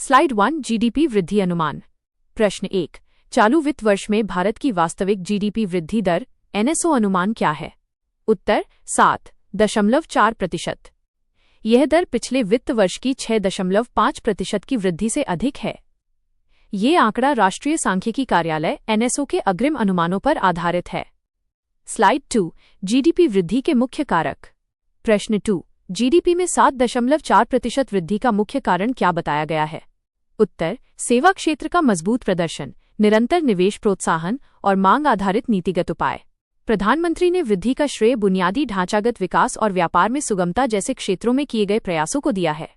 Slide 1 GDP वृद्धि अनुमान। प्रश्न 1 चालू वित्त वर्ष में भारत की वास्तविक जीडीपी वृद्धि दर एनएसओ अनुमान क्या है? उत्तर 7.4%। यह दर पिछले वित्त वर्ष की 6.5% की वृद्धि से अधिक है। ये आंकड़ा राष्ट्रीय सांख्यिकी कार्यालय एनएसओ के अग्रिम अनुमानों पर आधारित है। स्लाइड 2 जीडीपी वृद्धि के मुख्य कारक। प्रश्न 2 जीडीपी में 7.4% वृद्धि का मुख्य कारण क्या बताया गया है? उत्तर सेवा क्षेत्र का मजबूत प्रदर्शन, निरंतर निवेश प्रोत्साहन और मांग आधारित नीतिगत उपाय। प्रधानमंत्री ने वृद्धि का श्रेय बुनियादी ढांचागत विकास और व्यापार में सुगमता जैसे क्षेत्रों में किए गए प्रयासों को दिया है।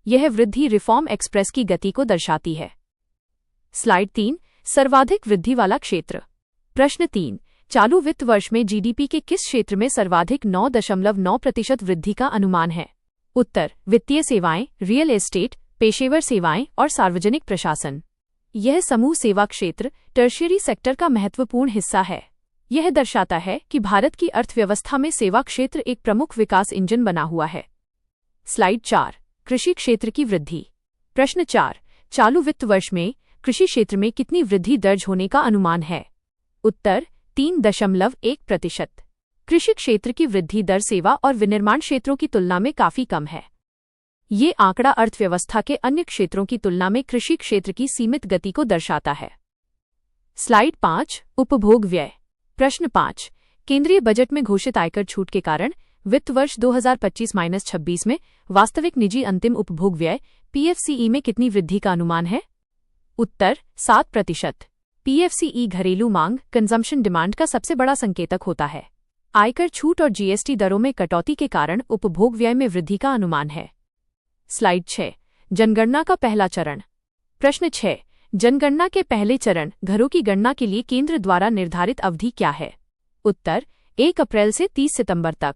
यह वृद्धि रिफॉर्म एक्सप्रेस की गति को दर्शाती है। स्लाइड 3 सर्वाधिक वृद्धि वाला क्षेत्र। प्रश्न 3 चालू वित्त वर्ष में जीडीपी के किस क्षेत्र में सर्वाधिक 9.9% वृद्धि का अनुमान है? उत्तर वित्तीय सेवाएं, रियल एस्टेट, पेशेवर सेवाएं और सार्वजनिक प्रशासन। यह समूह सेवा क्षेत्र टर्शियरी सेक्टर का महत्वपूर्ण हिस्सा है। यह दर्शाता है कि भारत की अर्थव्यवस्था में सेवा क्षेत्र एक प्रमुख विकास इंजन बना हुआ है। स्लाइड 4 कृषि क्षेत्र की वृद्धि। प्रश्न 4 चालू वित्त वर्ष में कृषि क्षेत्र में कितनी वृद्धि दर्ज होने का अनुमान है? उत्तर 3.1%। कृषि क्षेत्र की वृद्धि दर सेवा और विनिर्माण क्षेत्रों की तुलना में काफी कम है। ये आंकड़ा अर्थव्यवस्था के अन्य क्षेत्रों की तुलना में कृषि क्षेत्र की सीमित गति को दर्शाता है। स्लाइड 5 उपभोग व्यय। प्रश्न 5 केंद्रीय बजट में घोषित आयकर छूट के कारण वित्त वर्ष 2025-26 में वास्तविक निजी अंतिम उपभोग व्यय पीएफसीई में कितनी वृद्धि का अनुमान है? उत्तर 7%। पीएफसीई घरेलू मांग कंजम्पशन डिमांड का सबसे बड़ा संकेतक होता है। आयकर छूट और जीएसटी दरों में कटौती के कारण उपभोग व्यय में वृद्धि का अनुमान है। स्लाइड 6 जनगणना का पहला चरण। प्रश्न 6 जनगणना के पहले चरण घरों की गणना के लिए केंद्र द्वारा निर्धारित अवधि क्या है? उत्तर 1 अप्रैल से 30 सितंबर तक।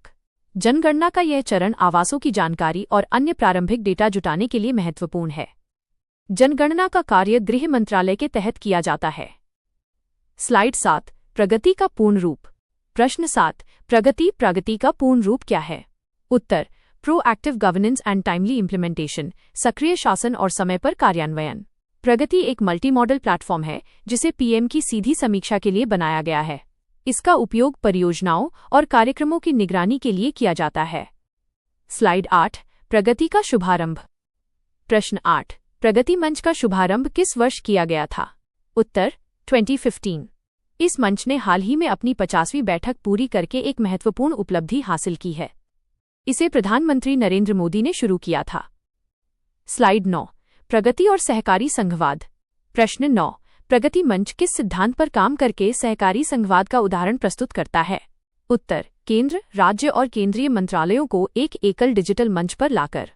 जनगणना का यह चरण आवासों की जानकारी और अन्य प्रारंभिक डेटा जुटाने के लिए महत्वपूर्ण है। जनगणना का कार्य गृह मंत्रालय के तहत किया जाता है। स्लाइड 7 प्रगति का पूर्ण रूप। प्रश्न 7 प्रगति का पूर्ण रूप क्या है? उत्तर proactive governance and timely implementation सक्रिय शासन और समय पर कार्यान्वयन। प्रगति एक मल्टी मॉडल प्लेटफॉर्म है जिसे पीएम की सीधी समीक्षा के लिए बनाया गया है। इसका उपयोग परियोजनाओं और कार्यक्रमों की निगरानी के लिए किया जाता है। स्लाइड 8 प्रगति का शुभारंभ। प्रश्न 8 प्रगति मंच का शुभारंभ किस वर्ष किया गया था? उत्तर 2015। इस मंच ने हाल ही में अपनी 50वीं बैठक पूरी करके एक महत्वपूर्ण उपलब्धि हासिल की है। इसे प्रधानमंत्री नरेंद्र मोदी ने शुरू किया था। स्लाइड 9 प्रगति और सहकारी संघवाद। प्रश्न 9 प्रगति मंच किस सिद्धांत पर काम करके सहकारी संघवाद का उदाहरण प्रस्तुत करता है? उत्तर केंद्र, राज्य और केंद्रीय मंत्रालयों को एक एकल डिजिटल मंच पर लाकर।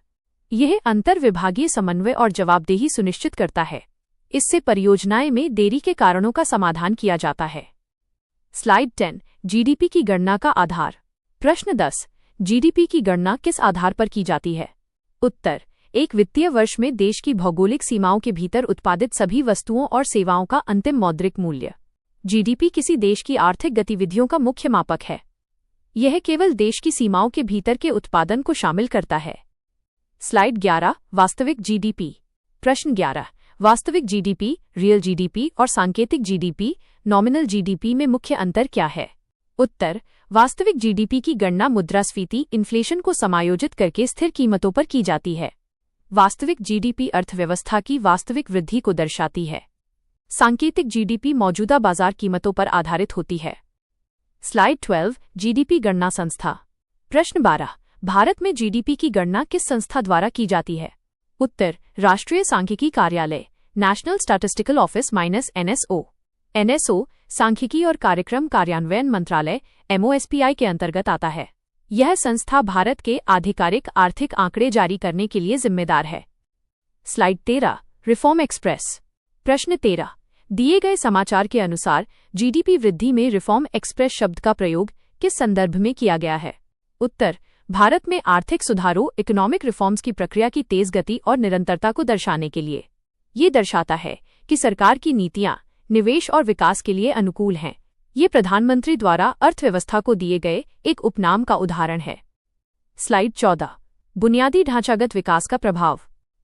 यह अंतर विभागीय समन्वय और जवाबदेही सुनिश्चित करता है। इससे परियोजनाएं में देरी के कारणों का समाधान किया जाता है। स्लाइड 10 जीडीपी की गणना का आधार। प्रश्न 10 जीडीपी की गणना किस आधार पर की जाती है? उत्तर एक वित्तीय वर्ष में देश की भौगोलिक सीमाओं के भीतर उत्पादित सभी वस्तुओं और सेवाओं का अंतिम मौद्रिक मूल्य। जीडीपी किसी देश की आर्थिक गतिविधियों का मुख्य मापक है। यह केवल देश की सीमाओं के भीतर के उत्पादन को शामिल करता है। स्लाइड 11 वास्तविक जीडीपी। प्रश्न 11 वास्तविक जीडीपी, रियल जीडीपी और सांकेतिक जीडीपी, नॉमिनल जीडीपी में मुख्य अंतर क्या है? उत्तर वास्तविक जीडीपी की गणना मुद्रास्फीति इन्फ्लेशन को समायोजित करके स्थिर कीमतों पर की जाती है। वास्तविक जीडीपी अर्थव्यवस्था की वास्तविक वृद्धि को दर्शाती है। सांकेतिक जीडीपी मौजूदा बाजार कीमतों पर आधारित होती है। स्लाइड 12 जीडीपी गणना संस्था। प्रश्न 12 भारत में जीडीपी की गणना किस संस्था द्वारा की जाती है? उत्तर राष्ट्रीय सांख्यिकी कार्यालय national statistical office -NSO. NSO सांख्यिकी और कार्यक्रम कार्यान्वयन मंत्रालय एमओएसपीआई के अंतर्गत आता है। यह संस्था भारत के आधिकारिक आर्थिक आंकड़े जारी करने के लिए जिम्मेदार है। Slide 13 reform express. प्रश्न 13 दिए गए समाचार के अनुसार जीडीपी वृद्धि में रिफॉर्म एक्सप्रेस शब्द का प्रयोग किस संदर्भ में किया गया है? उत्तर भारत में आर्थिक सुधारों इकोनॉमिक रिफॉर्म्स की प्रक्रिया की तेज गति और निरंतरता को दर्शाने के लिए। ये दर्शाता है कि सरकार की नीतियां निवेश और विकास के लिए अनुकूल हैं। ये प्रधानमंत्री द्वारा अर्थव्यवस्था को दिए गए एक उपनाम का उदाहरण है। स्लाइड 14 बुनियादी ढांचागत विकास का प्रभाव।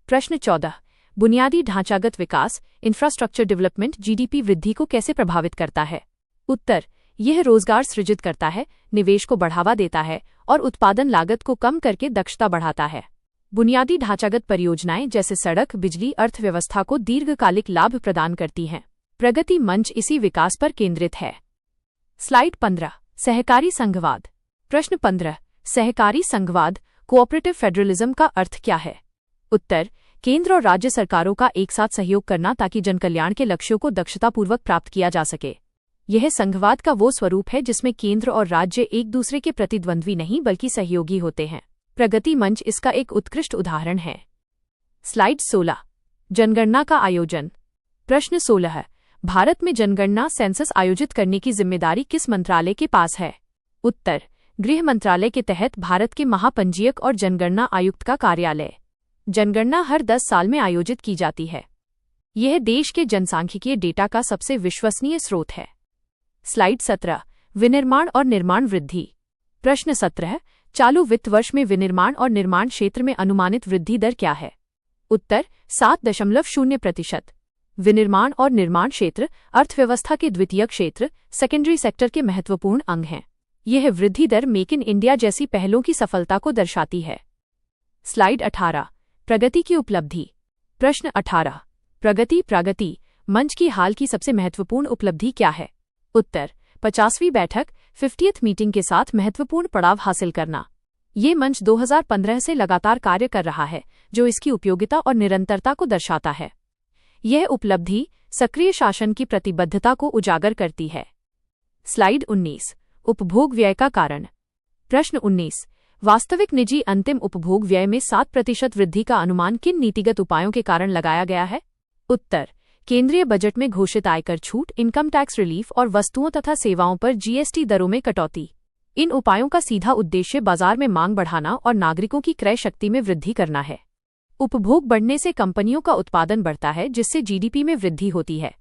प्रश्न 14 बुनियादी ढांचागत विकास इंफ्रास्ट्रक्चर डेवलपमेंट जीडीपी वृद्धि को कैसे प्रभावित करता है? उत्तर, यह रोजगार सृजित करता है, निवेश को बढ़ावा देता है और उत्पादन लागत को कम करके दक्षता बढ़ाता है। बुनियादी ढांचागत परियोजनाएं जैसे सड़क, बिजली अर्थव्यवस्था को दीर्घकालिक लाभ प्रदान करती हैं। प्रगति मंच इसी विकास पर केंद्रित है। स्लाइड 15, सहकारी संघवाद। प्रश्न 15, सहकारी संघवाद कोऑपरेटिव फेडरलिज्म का अर्थ क्या है? उत्तर, केंद्र और राज्य सरकारों का एक साथ सहयोग करना ताकि जनकल्याण के लक्ष्यों को दक्षतापूर्वक प्राप्त किया जा सके। यह संघवाद का वो स्वरूप है जिसमें केंद्र और राज्य एक दूसरे के प्रतिद्वंद्वी नहीं बल्कि सहयोगी होते हैं। प्रगति मंच इसका एक उत्कृष्ट उदाहरण है। स्लाइड 16, जनगणना का आयोजन। प्रश्न 16, भारत में जनगणना सेंसस आयोजित करने की जिम्मेदारी किस मंत्रालय के पास है? उत्तर, गृह मंत्रालय के तहत भारत के महापंजीयक और जनगणना आयुक्त का कार्यालय। जनगणना हर 10 साल में आयोजित की जाती है। यह देश के जनसांख्यिकीय डेटा का सबसे विश्वसनीय स्रोत है। स्लाइड 17, विनिर्माण और निर्माण वृद्धि। प्रश्न 17, चालू वित्त वर्ष में विनिर्माण और निर्माण क्षेत्र में अनुमानित वृद्धि दर क्या है? उत्तर, 7.0%। विनिर्माण और निर्माण क्षेत्र अर्थव्यवस्था के द्वितीय क्षेत्र सेकेंडरी सेक्टर के महत्वपूर्ण अंग हैं। यह वृद्धि दर मेक इन इंडिया जैसी पहलों की सफलता को दर्शाती है। स्लाइड 18, प्रगति की उपलब्धि। प्रश्न 18, प्रगति मंच की हाल की सबसे महत्वपूर्ण उपलब्धि क्या है? उत्तर, 50वीं बैठक 50th मीटिंग के साथ महत्वपूर्ण पड़ाव हासिल करना। ये मंच 2015 से लगातार कार्य कर रहा है, जो इसकी उपयोगिता और निरंतरता को दर्शाता है। यह उपलब्धि सक्रिय शासन की प्रतिबद्धता को उजागर करती है। स्लाइड 19, उपभोग व्यय का कारण। प्रश्न 19, वास्तविक निजी अंतिम उपभोग व्यय में 7% वृद्धि का अनुमान किन नीतिगत उपायों के कारण लगाया गया है? उत्तर, केंद्रीय बजट में घोषित आयकर छूट, इनकम टैक्स रिलीफ और वस्तुओं तथा सेवाओं पर जीएसटी दरों में कटौती। इन उपायों का सीधा उद्देश्य बाजार में मांग बढ़ाना और नागरिकों की क्रय शक्ति में वृद्धि करना है। उपभोग बढ़ने से कंपनियों का उत्पादन बढ़ता है, जिससे जीडीपी में वृद्धि होती है।